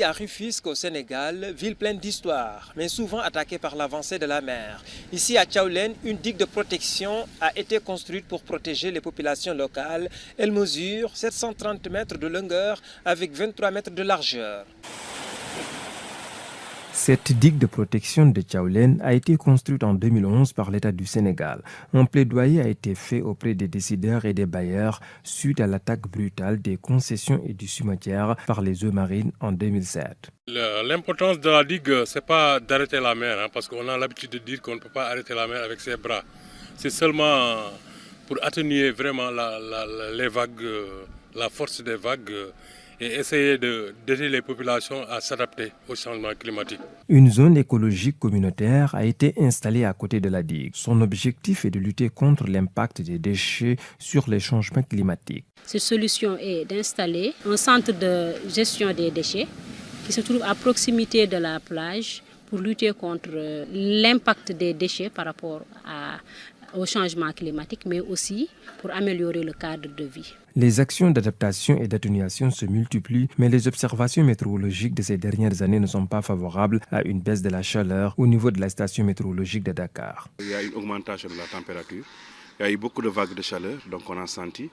À Rufisque, au Sénégal, ville pleine d'histoire, mais souvent attaquée par l'avancée de la mer. Ici à Tchaoulène, une digue de protection a été construite pour protéger les populations locales. Elle mesure 730 mètres de longueur avec 23 mètres de largeur. Cette digue de protection de Tchaoulène a été construite en 2011 par l'État du Sénégal. Un plaidoyer a été fait auprès des décideurs et des bailleurs suite à l'attaque brutale des concessions et du cimetière par les eaux marines en 2007. L'importance de la digue, ce n'est pas d'arrêter la mer, parce qu'on a l'habitude de dire qu'on ne peut pas arrêter la mer avec ses bras. C'est seulement pour atténuer vraiment les vagues, la force des vagues et essayer d'aider les populations à s'adapter au changement climatique. Une zone écologique communautaire a été installée à côté de la digue. Son objectif est de lutter contre l'impact des déchets sur les changements climatiques. Cette solution est d'installer un centre de gestion des déchets qui se trouve à proximité de la plage pour lutter contre l'impact des déchets par rapport au changement climatique, mais aussi pour améliorer le cadre de vie. Les actions d'adaptation et d'atténuation se multiplient, mais les observations météorologiques de ces dernières années ne sont pas favorables à une baisse de la chaleur au niveau de la station météorologique de Dakar. Il y a une augmentation de la température, il y a eu beaucoup de vagues de chaleur, donc on a senti,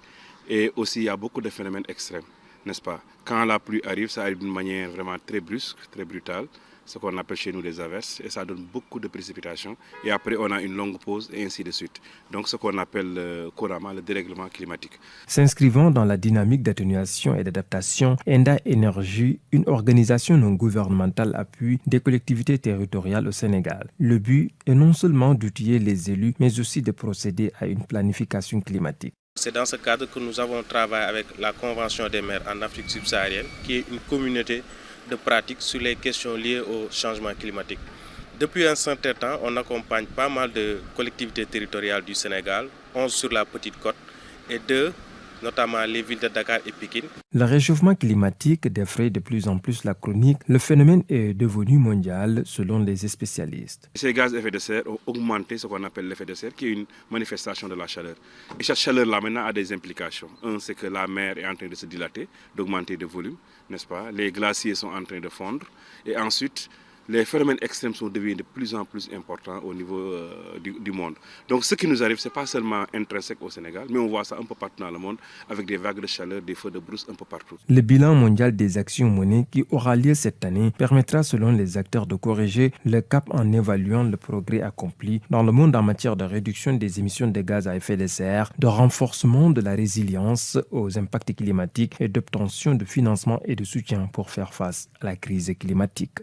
et aussi il y a beaucoup de phénomènes extrêmes, n'est-ce pas? Quand la pluie arrive, ça arrive d'une manière vraiment très brusque, très brutale, ce qu'on appelle chez nous des averses, et ça donne beaucoup de précipitations. Et après, on a une longue pause, et ainsi de suite. Donc, ce qu'on appelle couramment le dérèglement climatique. S'inscrivant dans la dynamique d'atténuation et d'adaptation, Enda Énergie, une organisation non gouvernementale, appuie des collectivités territoriales au Sénégal. Le but est non seulement d'outiller les élus, mais aussi de procéder à une planification climatique. C'est dans ce cadre que nous avons travaillé avec la Convention des maires en Afrique subsaharienne, qui est une communauté de pratiques sur les questions liées au changement climatique. Depuis un certain temps, on accompagne pas mal de collectivités territoriales du Sénégal, 11 sur la Petite Côte et 2, notamment les villes de Dakar et Pékin. Le réchauffement climatique défraie de plus en plus la chronique. Le phénomène est devenu mondial selon les spécialistes. Ces gaz à effet de serre ont augmenté ce qu'on appelle l'effet de serre, qui est une manifestation de la chaleur. Et cette chaleur-là maintenant a des implications. Un, c'est que la mer est en train de se dilater, d'augmenter de volume, n'est-ce pas? Les glaciers sont en train de fondre. Et ensuite, les phénomènes extrêmes sont devenus de plus en plus importants au niveau du monde. Donc ce qui nous arrive, ce n'est pas seulement intrinsèque au Sénégal, mais on voit ça un peu partout dans le monde, avec des vagues de chaleur, des feux de brousse un peu partout. Le bilan mondial des actions menées qui aura lieu cette année permettra selon les acteurs de corriger le cap en évaluant le progrès accompli dans le monde en matière de réduction des émissions de gaz à effet de serre, de renforcement de la résilience aux impacts climatiques et d'obtention de financement et de soutien pour faire face à la crise climatique.